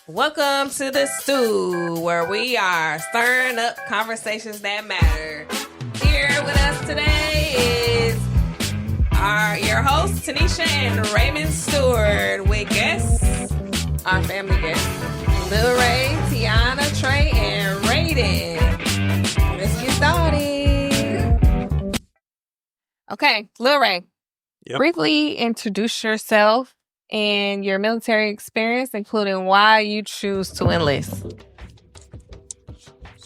Welcome to the stew, where we are stirring up conversations that matter. Here with us today is your hosts, Tanesha and Raymond Stewart, with guests, our family guests, Lil Ray, Tiana, Trey, and Raiden. Let's get started. Okay, Lil Ray, briefly introduce yourself and your military experience, including why you choose to enlist.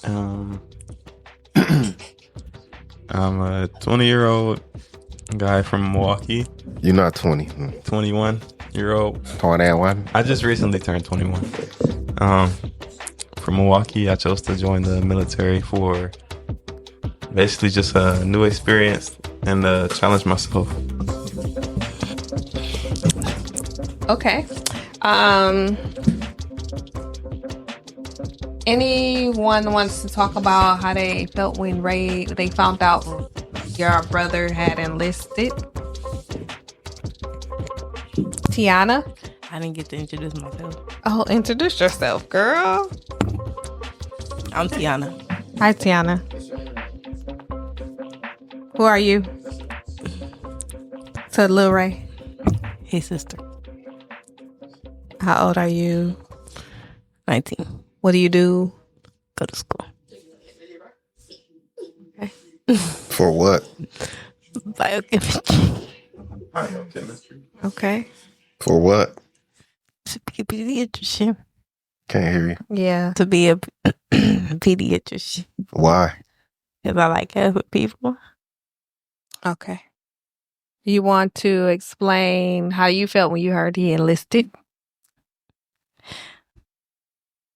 I'm a 20-year-old guy from Milwaukee. You're not 20. 21-year-old. 21. I just recently turned 21. From Milwaukee, I chose to join the military for basically just a new experience and challenge myself. Okay. Anyone wants to talk about how they felt when they found out your brother had enlisted? Tiana? I didn't get to introduce myself. Oh, introduce yourself, girl. I'm Tiana. Hi, Tiana. Who are you? To Lil Ray. His sister. How old are you? 19. What do you do? Go to school. Okay. For what? Biochemistry. Okay. For what? To be a pediatrician. Can't hear you. Yeah. To be a pediatrician. Why? Because I like helping people. Okay. You want to explain how you felt when you heard he enlisted?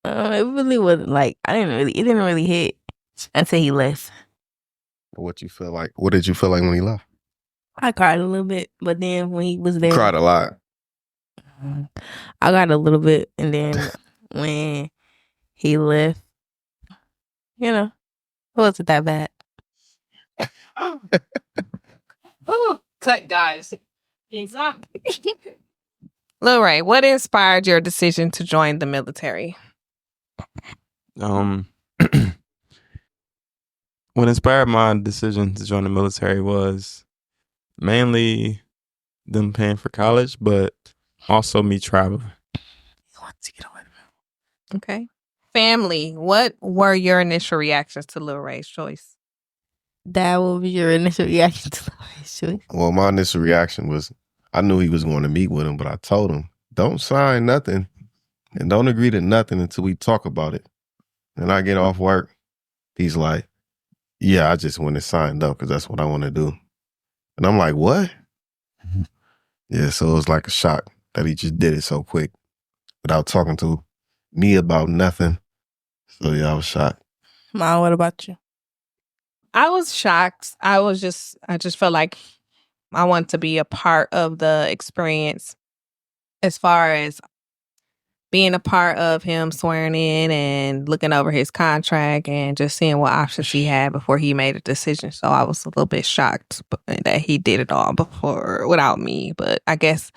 It really wasn't like, it didn't really hit until he left. What you feel like? What did you feel like when he left? I cried a little bit, but then when he was there. Cried a lot. I got a little bit, and then when he left, it wasn't that bad. Oh, cut, guys. Exactly. Lil Ray, what inspired your decision to join the military? What inspired my decision to join the military was mainly them paying for college, but also me traveling. Okay. Family, what were your initial reactions to Lil Ray's choice? That will be your initial reaction to his choice. Well, my initial reaction was I knew he was going to meet with him, but I told him, don't sign nothing and don't agree to nothing until we talk about it. And I get off work. He's like, yeah, I just went and signed up because that's what I want to do. And I'm like, what? Yeah, so it was like a shock that he just did it so quick without talking to me about nothing. So yeah, I was shocked. Mom, what about you? I was shocked. I just felt like I wanted to be a part of the experience as far as being a part of him swearing in and looking over his contract and just seeing what options he had before he made a decision. So I was a little bit shocked that he did it all without me. But I guess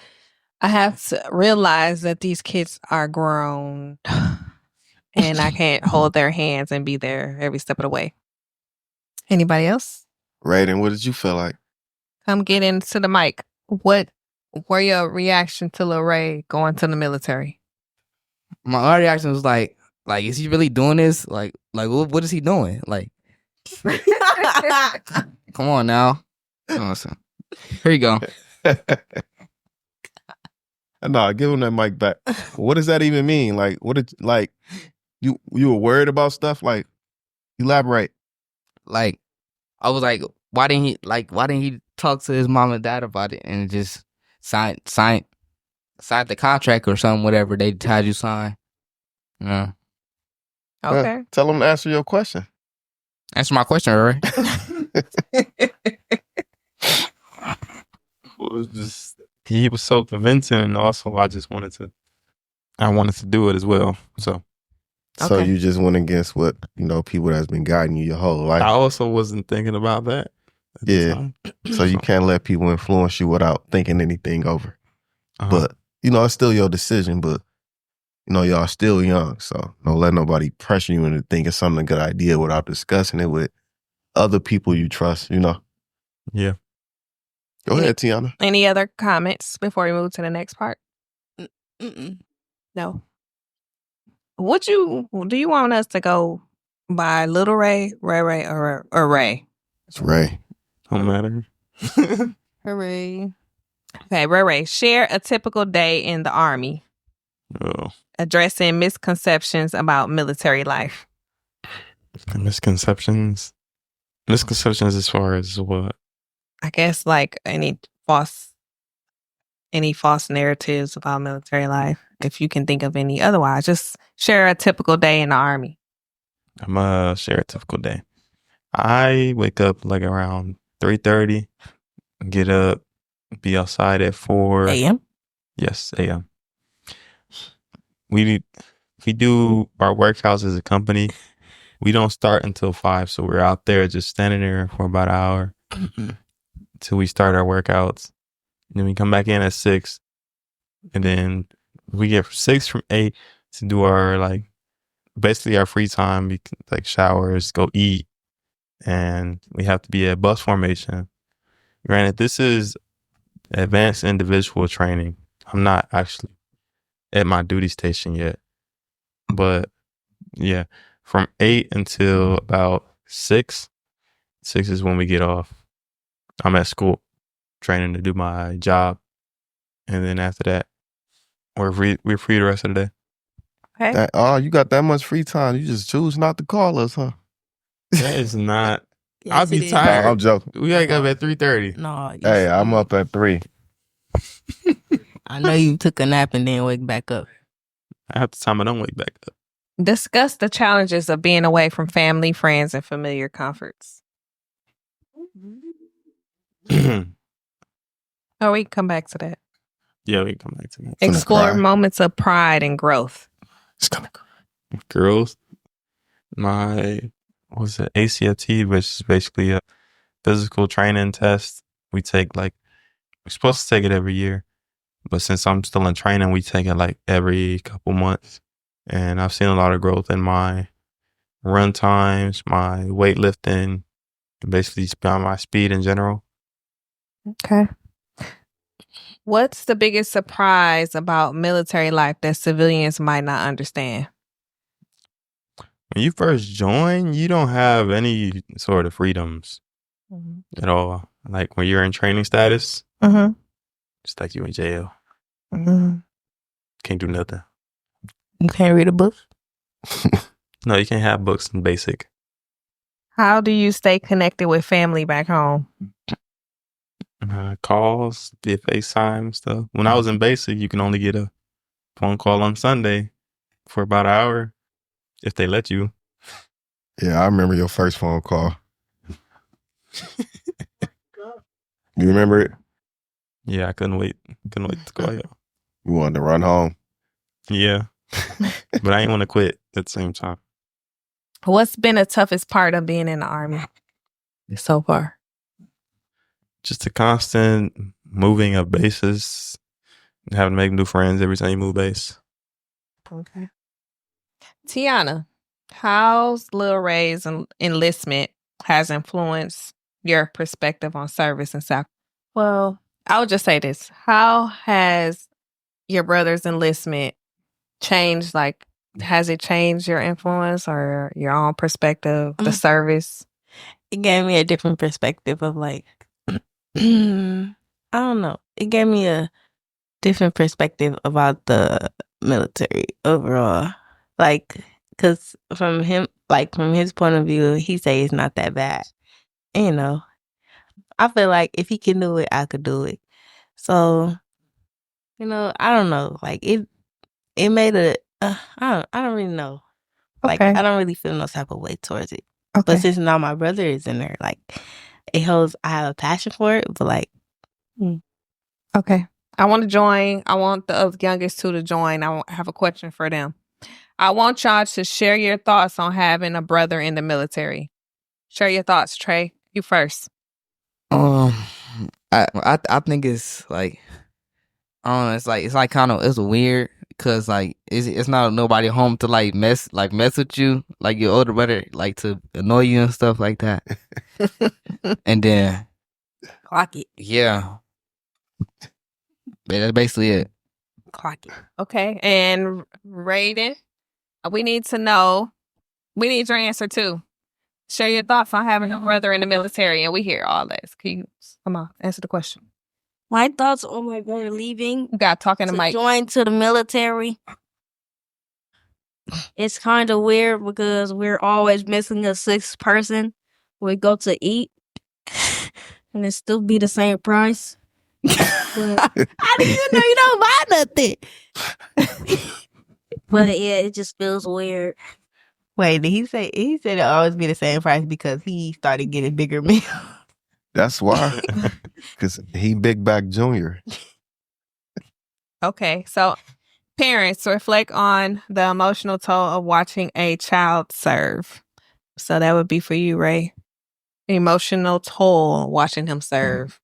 I have to realize that these kids are grown and I can't hold their hands and be there every step of the way. Anybody else? Raiden, what did you feel like? Come get into the mic. What were your reaction to Lil Ray going to the military? My reaction was like, is he really doing this? Like, what is he doing? Like, come on now. Awesome. Here you go. No, give him that mic back. What does that even mean? Like, you were worried about stuff? Like, elaborate. Like, I was like, why didn't he talk to his mom and dad about it and just sign the contract or something, whatever they had you sign? Yeah. Okay. Tell him to answer your question. Answer my question, right? It was just he was so convincing, and also I wanted to do it as well. So Okay. you just went against what people that's been guiding you your whole life. I also wasn't thinking about that at the time. So you can't let people influence you without thinking anything over. Uh-huh. But it's still your decision. But y'all still young, so don't let nobody pressure you into thinking something a good idea without discussing it with other people you trust, Yeah. Go ahead, Tiana. Any other comments before we move to the next part? Mm-mm. No. Do you want us to go by Lil Ray, Ray, or Ray? It's Ray. Don't matter. Hooray. Okay, Ray. Share a typical day in the Army, Oh, addressing misconceptions about military life. misconceptions. Misconceptions as far as what? I guess like any false narratives about military life. If you can think of any, otherwise, just share a typical day in the Army. I'm gonna share a typical day. I wake up like around 3:30, get up, be outside at 4 AM? Yes, a.m. We do our workouts as a company. We don't start until 5, so we're out there just standing there for about an hour till we start our workouts. And then we come back in at 6, and then we get 6 from 8 to do our basically our free time. We can take showers, go eat, and we have to be at bus formation. Granted, this is advanced individual training. I'm not actually at my duty station yet, but yeah, from 8 until about 6 is when we get off. I'm at school training to do my job, and then after that we're free the rest of the day. Okay. You got that much free time. You just choose not to call us, huh? That is not. I'll Yes, be it is. tired. No, I'm joking. We wake up at 3:30. No. Hey, I'm up at 3. I know you took a nap and then wake back up. Half the time I don't wake back up. Discuss the challenges of being away from family, friends, and familiar comforts. Oh, we can come back to that. Yeah, we can come back to that. Finna Explore cry. moments of pride and growth. It's gonna cry. Girls, my ACFT, which is basically a physical training test. We're supposed to take it every year, but since I'm still in training, we take it like every couple months. And I've seen a lot of growth in my run times, my weightlifting, and basically my speed in general. Okay. What's the biggest surprise about military life that civilians might not understand? When you first join, you don't have any sort of freedoms at all. Like when you're in training status, Mm-hmm. it's like you in jail. Mm-hmm. Can't do nothing. You can't read a book? No, you can't have books in basic. How do you stay connected with family back home? Calls, via FaceTime and stuff. When I was in basic, you can only get a phone call on Sunday for about an hour, if they let you. Yeah, I remember your first phone call. You remember it? Yeah, I couldn't wait to call you. You wanted to run home. Yeah, but I ain't want to quit at the same time. What's been the toughest part of being in the Army so far? Just the constant moving of bases, having to make new friends every time you move base. Okay. Tiana, how's Lil Ray's enlistment has influenced your perspective on service and sacrifice? Well, I would just say this. How has your brother's enlistment changed? Like, has it changed your influence or your own perspective, the service? It gave me a different perspective of like, I don't know. It gave me a different perspective about the military overall. Like, because from his point of view, he say it's not that bad. I feel like if he can do it, I could do it. So, I don't know. Like it made I don't really know. Like Okay. I don't really feel no type of way towards it. Okay. But since now my brother is in there, like I have a passion for it. But like, Okay. I want to join. I want the youngest two to join. I have a question for them. I want y'all to share your thoughts on having a brother in the military. Share your thoughts, Trey. You first. I think it's like, I don't know. It's like kind of, it's weird cause like it's not nobody home to like mess with you, like your older brother, like to annoy you and stuff like that. And then Clock it. yeah, that's basically it. Clock it. Okay. And Raiden, we need to know. We need your answer too. Share your thoughts on having a brother in the military, and we hear all this. Can you come on, answer the question? My thoughts on my brother leaving You got talking to to Mike. join to the military. It's kind of weird because we're always missing a sixth person. We go to eat, and it still be the same price. But, I didn't even know you don't buy nothing. but yeah, it just feels weird. Wait, did he say it'll always be the same price because he started getting bigger meals? That's why. Because he Big Back Junior. Okay, so parents, reflect on the emotional toll of watching a child serve. So that would be for you, Ray. Emotional toll watching him serve.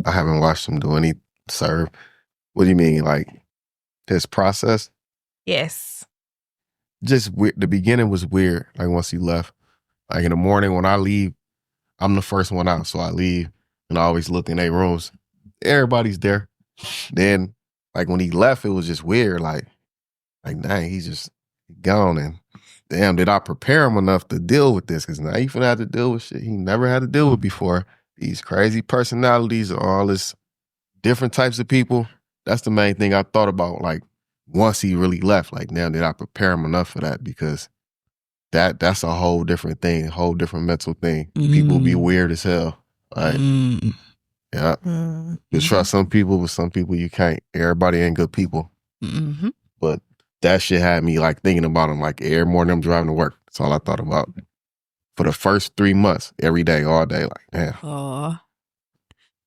I haven't watched him do any serve. What do you mean? Like his process? Yes. Just weird. The beginning was weird. Like once he left, like in the morning when I leave, I'm the first one out. So I leave and I always look in their rooms. Everybody's there. Then like when he left, it was just weird. Like dang, he's just gone. And damn, did I prepare him enough to deal with this? Because now he finna have to deal with shit he never had to deal with before. These crazy personalities and all this different types of people. That's the main thing I thought about. Like once he really left, like now did I prepare him enough for that? Because that's a whole different thing, a whole different mental thing. People be weird as hell. Like, yeah. You trust some people, but some people you can't. Everybody ain't good people. But that shit had me like thinking about him like every morning I'm driving to work. That's all I thought about. For the first 3 months, every day, all day, like, damn. Aw.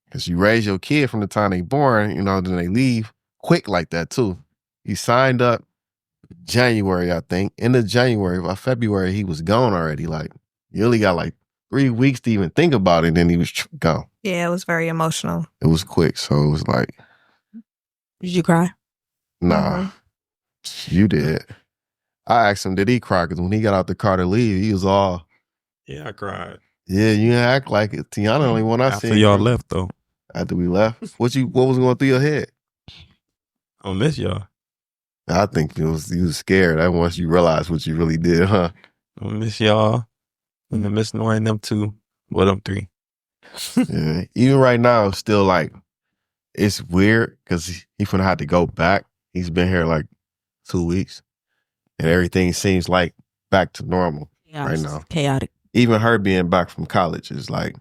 Because you raise your kid from the time they born, you know, then they leave quick like that too. He signed up January, I think. End of January, by February, he was gone already. Like, you only got like 3 weeks to even think about it, then he was gone. Yeah, it was very emotional. It was quick, so it was like, Did you cry? nah, you did. I asked him, did he cry? Because when he got out the car to leave, he was all, Yeah, I cried. yeah, you didn't act like it. Tiana only one I After seen. y'all left, though. After we left? What was going through your head? I miss y'all. I think you was scared. That once you realized what you really did, huh? I miss y'all. And I miss knowing them two. Well, them three. Yeah. Even right now, it's still like, it's weird because he finna have to go back. He's been here like 2 weeks. And everything seems like back to normal right now. Chaotic. Even her being back from college is like,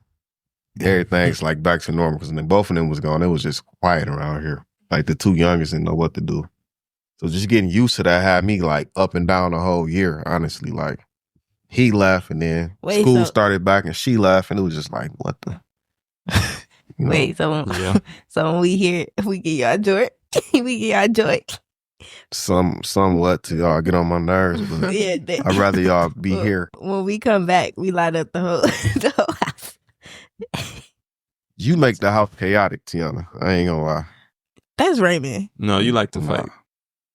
everything's like back to normal. Because then both of them was gone. It was just quiet around here. Like the two youngest didn't know what to do. So just getting used to that had me like up and down the whole year, honestly. Like he left and then school started back and she left and it was just like, what the? You know? Wait, so when we hear, we get y'all joy. We get y'all joy. Somewhat to y'all get on my nerves, but Yeah, I'd rather y'all be here. When we come back, we light up the whole house. You make the house chaotic, Tiana. I ain't gonna lie. That's Raymond. No, you like to fight.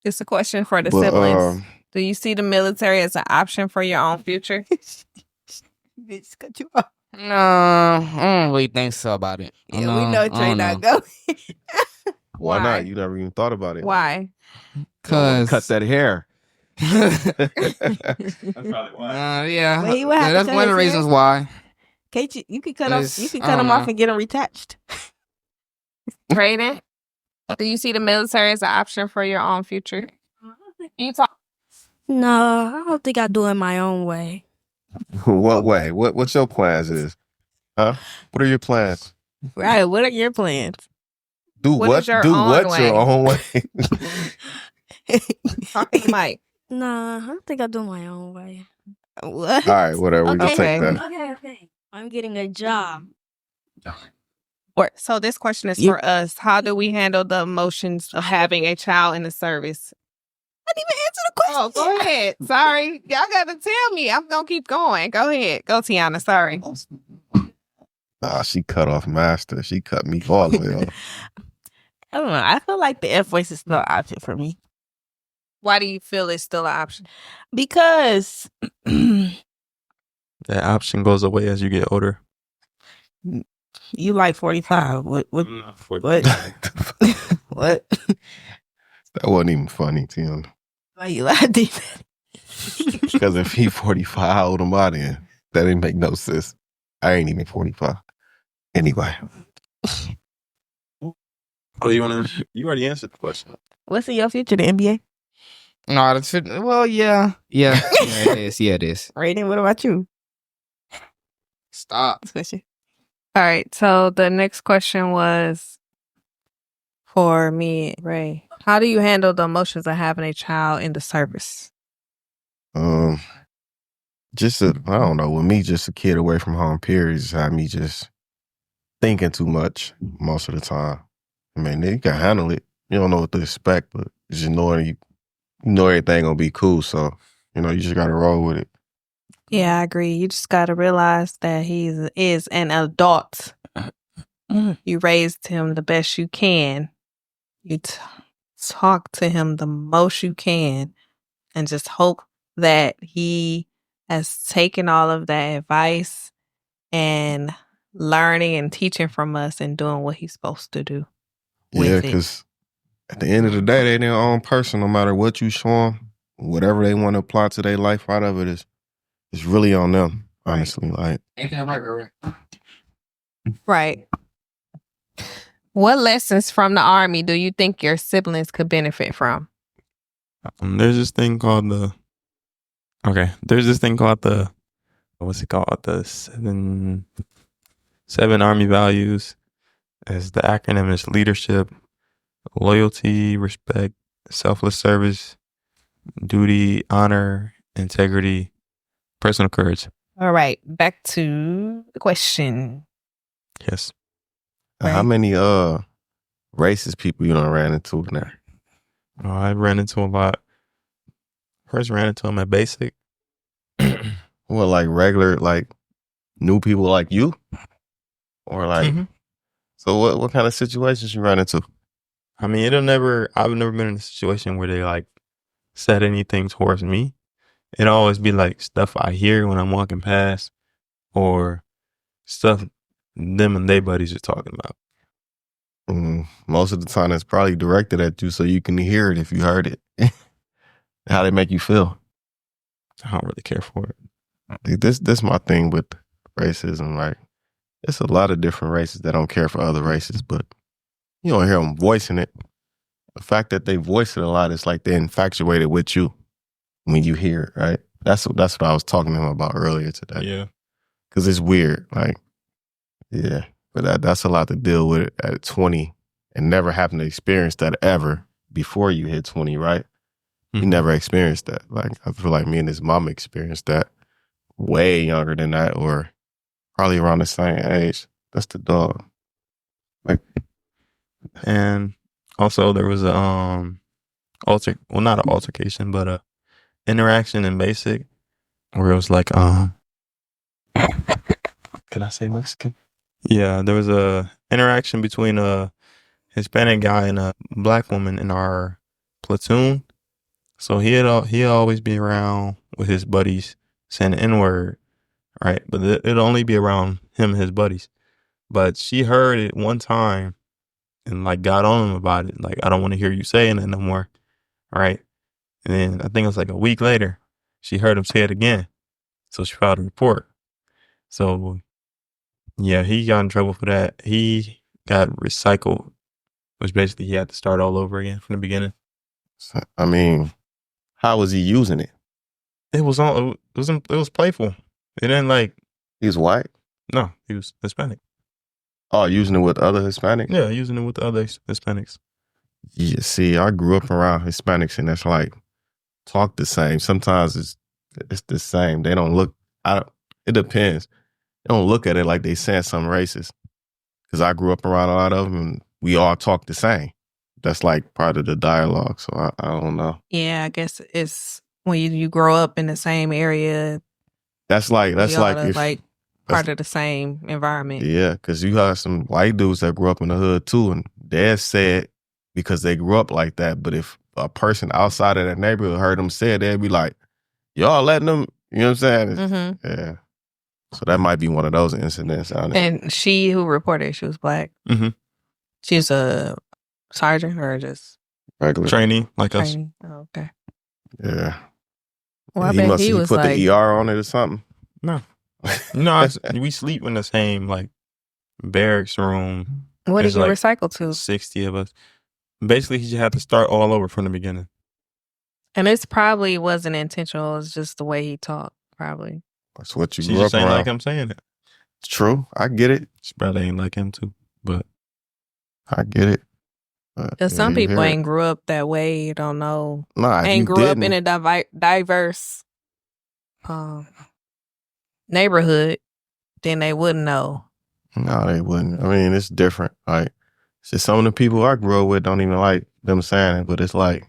It's a question for the But, siblings. Do you see the military as an option for your own future? Bitch, cut you off. No, I don't really think so about it. Yeah, we know Trey not going. Why Why? not? You never even thought about it. Why? Cause Cut that hair. That's probably why. yeah, Well, he would have to that's cut one of the his reasons hair. why. Can't you can cut off. You can I cut don't them off know. and get them retouched. Raiden, do you see the military as an option for your own future? You talk. No, I don't think I do it my own way. What way? What's your plans is? Huh? What are your plans? Right. What are your plans? Do What what? is your Do own what's way? your own way? Talking to Mike. Nah, I don't think I do my own way. What? All right, whatever. We can Okay. take that. Okay. I'm getting a job. So this question is You- for us. How do we handle the emotions of having a child in the service? I didn't even answer the question. Oh, go ahead. Sorry. Y'all got to tell me. I'm going to keep going. Go ahead. Go, Tiana. Sorry. She cut off Master. She cut me all the way off. I don't know. I feel like the Air Force is still an option for me. Why do you feel it's still an option? Because That option goes away as you get older. you like 45. What? I'm not 40. What? What? That wasn't even funny, Tim. Why you laughing? Because if he 45, how old am I then? That didn't make no sense. I ain't even 45. Anyway. Oh, you already answered the question. What's in your future, the NBA? No, that's it. Well, yeah, it is. Yeah, it is. Raiden, what about you? Stop. Especially. All right. So the next question was for me, Ray. How do you handle the emotions of having a child in the service? I don't know, with me, just a kid away from home, period, just had me just thinking too much most of the time. I mean, you can handle it. You don't know what to expect, but just knowing you know everything gonna be cool. So, you just gotta roll with it. Yeah, I agree. You just got to realize that he is an adult. You raised him the best you can. You talk to him the most you can, and just hope that he has taken all of that advice and learning and teaching from us and doing what he's supposed to do. Yeah, with it. because at the end of the day, they their own person. No matter what you show them, whatever they want to apply to their life out of it's really on them, honestly. Like, Ain't that right? Right. What lessons from the Army do you think your siblings could benefit from? There's this thing called the what's it called? The seven Army values. As the acronym is leadership, loyalty, respect, selfless service, duty, honor, integrity, personal courage. All right, back to the question. Yes. how Right. many racist people you done ran into in there? I ran into a lot. First ran into them at basic. Well, like regular, like new people like you? Or like, Mhm. so what kind of situations you run into? I mean, I've never been in a situation where they like said anything towards me. It'd always be like stuff I hear when I'm walking past or stuff them and they buddies are talking about. Most of the time, it's probably directed at you so you can hear it if you heard it. How they make you feel. I don't really care for it. This my thing with racism. Like, it's a lot of different races that don't care for other races, but you don't hear them voicing it. The fact that they voice it a lot, it's like they're infatuated with you when you hear it, right? That's what I was talking to him about earlier today. Yeah. Because it's weird. Like, yeah. But that's a lot to deal with at 20 and never having to experience that ever before you hit 20, right? You Mhm. never experienced that. Like, I feel like me and his mama experienced that way younger than that, or probably around the same age. That's the dog. Like, And also there was a not an altercation, but a interaction in basic where it was like can I say Mexican? Yeah, there was a interaction between a Hispanic guy and a black woman in our platoon. So he'd always be around with his buddies saying the N-word, right? But it'd only be around him and his buddies. But she heard it one time and like got on him about it. Like, I don't want to hear you saying it no more. Right. And then I think it was like a week later, she heard him say it again. So she filed a report. So yeah, he got in trouble for that. He got recycled, which basically he had to start all over again from the beginning. I mean, how was he using it? It was playful. It didn't like, He was white? no, he was Hispanic. Oh, using it with other Hispanics? Yeah, using it with the other Hispanics. Yeah, see, I grew up around Hispanics and that's like, talk the same. Sometimes it's the same. They don't look, it depends. They don't look at it like they saying something racist. Because I grew up around a lot of them and we all talk the same. That's like part of the dialogue. So I don't know. Yeah, I guess it's when you grow up in the same area. That's like if, like part of the same environment. yeah, because you have some white dudes that grew up in the hood too, and they're sad because they grew up like that. But if a person outside of that neighborhood heard them say it, they'd be like, y'all letting them, you know what I'm saying? Mm-hmm. Yeah. So that might be one of those incidents. Honestly. And she who reported, she was black. Mm-hmm. She's a sergeant or just Regular. Training like us. training? Oh, okay. Yeah. Well, I he bet must he have was put like, the ER on it or something. No. We sleep in the same like barracks room. what did There's you like recycle to? 60 of us. Basically, he just had to start all over from the beginning. And this probably wasn't intentional. It's just the way he talked, probably. That's what you She grew just up ain't around. like I'm saying it. It's true. I get it. She probably ain't like him too. But I get it. Because some people ain't grew up that way. You don't know. Nah, Ain't grew up in a diverse neighborhood, then they wouldn't know. No, they wouldn't. I mean, it's different. Like, it's just some of the people I grew up with don't even like them saying it, but it's like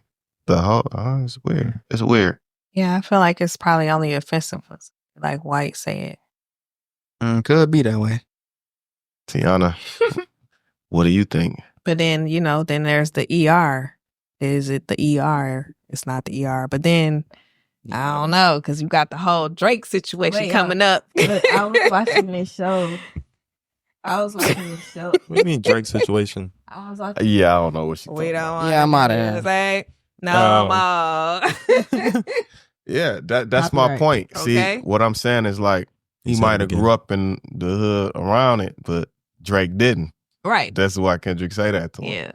the whole, it's weird. It's weird. Yeah, I feel like it's probably only offensive when like white say it. Could be that way. Tiana, what do you think? But then, then there's the ER. Is it the ER? It's not the ER. But then, I don't know, because you got the whole Drake situation coming up. But I was watching this show. what do you mean Drake situation? I was watching. Yeah, I don't know what she We talking don't about. want Yeah, I'm out of say no more. Yeah, that's my Copyright. point. Okay. See, what I'm saying is like, he He said might it have again. grew up in the hood around it, but Drake didn't. Right. That's why Kendrick say that to him. Yeah.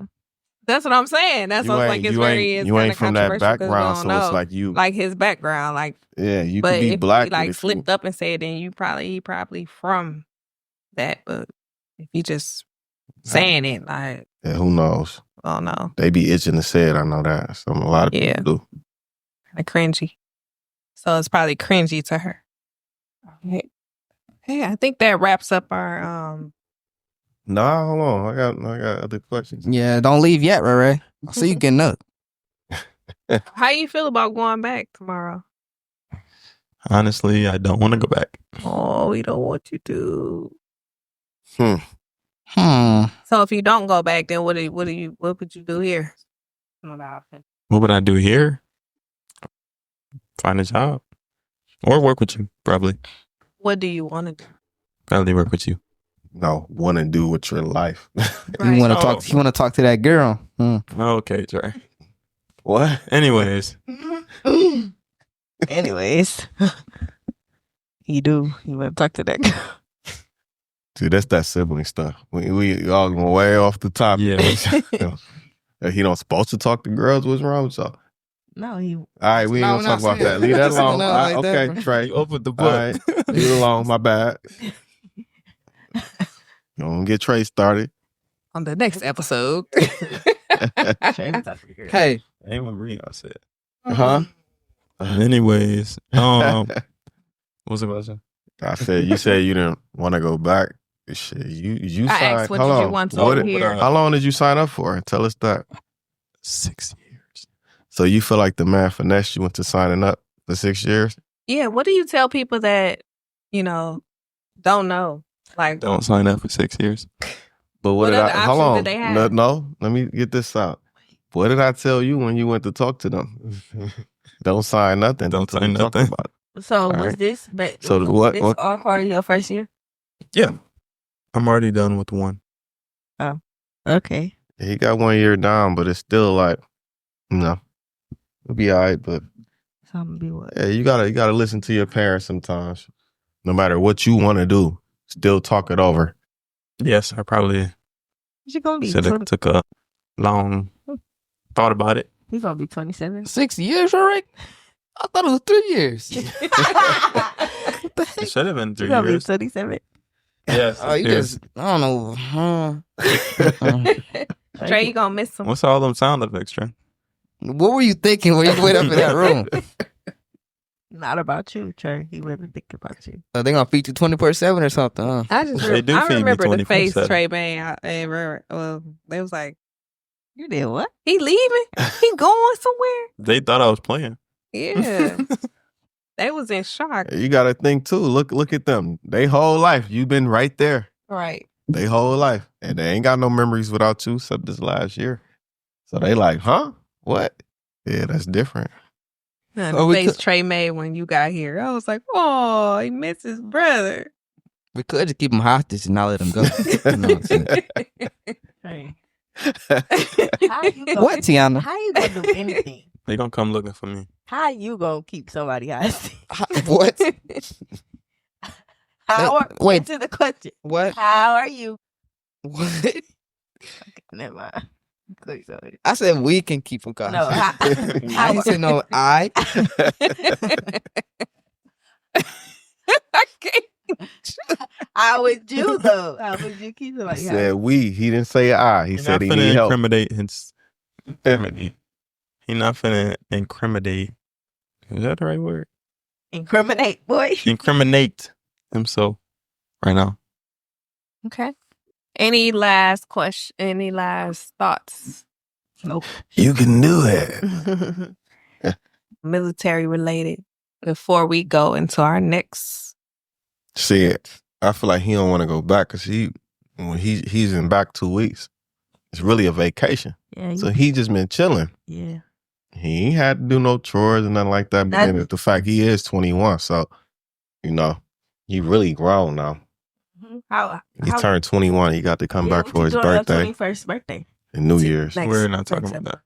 That's what I'm saying. That's You why it's ain't- like it's you very ain't- it's you kinda ain't from that controversial 'cause we background, don't so know, it's like you, like his background, like. yeah, you But could be if black, he but like if slipped up and said, then he probably from that. But if you just saying it, like, yeah, who knows? oh no, They be itching to say it. I know that. A lot of Yeah. people do. kind of cringy. So it's probably cringy to her. Okay. Hey, I think that wraps up our Nah, hold on. I got other questions. Yeah, don't leave yet, Ray Ray. I see you getting up. How you feel about going back tomorrow? Honestly, I don't want to go back. Oh, we don't want you to. So if you don't go back, then what would you do here? Another option. What would I do here? Find a job. Or work with you, probably. What do you want to do? Probably work with you. No, want to do with your life. You want to Oh. talk? You want to talk to that girl? Okay, Trey. What? Anyways, Anyways, you do. You want to talk to that girl? Dude, that's that sibling stuff. We all going way off the top. Yeah. He don't supposed to talk to girls. What's wrong with y'all? No, he. All right, we ain't No, gonna we're talk not about that. saying Leave that that. alone. No, All right, like that, okay, bro. Trey. you opened the All book. right, leave it alone. My bad. Don't get Trey started. On the next episode. Hey, Ain't what Rion said. Huh? Anyways, what's the question? I said you said you didn't want to go back. Shit, you I signed. asked what Hold did you on. want to What do did- here? How long did you sign up for? Tell us that. 6 years. So you feel like the man finessed you into signing up for 6 years? Yeah, what do you tell people that, don't know? Like, Don't sign up for 6 years. But What did other I? Hold options on. did they have? No, let me get this out. What did I tell you when you went to talk to them? Don't sign nothing. Don't until sign we talk nothing. about it. So All was right. this? But So what- This what- all part of your first year? Yeah. I'm already done with one. Okay. He got 1 year down, but it's still like, it'll be all right. But So I'm gonna be what? yeah, you gotta listen to your parents sometimes. No matter what you want to do, still talk it over. Yes, I probably You gonna be? should have took a long thought about it. You gonna be 27? 6 years, Ray Ray? I thought it was 3 years. What the heck? It should have been 3 You gonna be years. 27? Yes. Oh, you just, I don't know. Trey, you gonna miss them. What's all them sound effects, Trey? What were you thinking when you went up in that room? Not about you, Trey. He wasn't thinking about you. They gonna feed you 24/7 or something, huh? I just They do feed me remember the face 24/7. Trey made. Well, they was like, You did what? he leaving? He going somewhere? They thought I was playing. Yeah. They was in shock. You gotta think too. Look at them. They whole life, you been right there. Right. They whole life, and they ain't got no memories without you except this last year. So they like, huh? What? Yeah, that's different. The Oh, we face could- Trey made when you got here. I was like, oh, he missed his brother. We could just keep him hostage and not let him go. You know what I'm saying? Hey. What, Tiana? How you gonna do anything? They gonna come looking for me. How you gonna keep somebody hostage? What? Wait. Answer the question. What? How are you? What? Okay, never mind. Click somebody. I said we can keep him hostage. No, I didn't say no. I. I can't. how would you though? How would you keep He somebody said hostage? we. He didn't say I. He He said not he finna need help. incriminate his. He not finna incriminate. Is that the right word? Incriminate, boy. Incriminate himself right now. Okay. Any last question? Any last thoughts? Nope. You can do it. Military related before we go into our next. Shit, I feel like he don't want to go back because when he's in back 2 weeks, it's really a vacation. Yeah, So he just been chilling. yeah. He ain't had to do no chores and nothing like that. But then the fact he is 21, so he really grown now. How He turned 21. He got to come back for his birthday 21st birthday. and New Year's. Next- We're not talking next about that.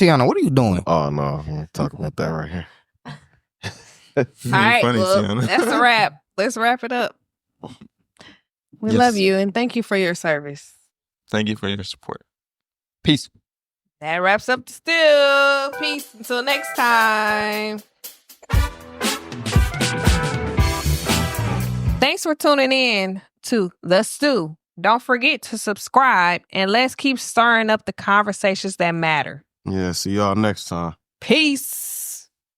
Tiana, what are you doing? Oh no, I'm gonna talk about that right here. All right, Funny, well, Tiana. that's a wrap. Let's wrap it up. We Yes. love you and thank you for your service. Thank you for your support. Peace. That wraps up the Stew. Peace. Until next time. Thanks for tuning in to The Stew. Don't forget to subscribe and let's keep stirring up the conversations that matter. Yeah, see y'all next time. Peace.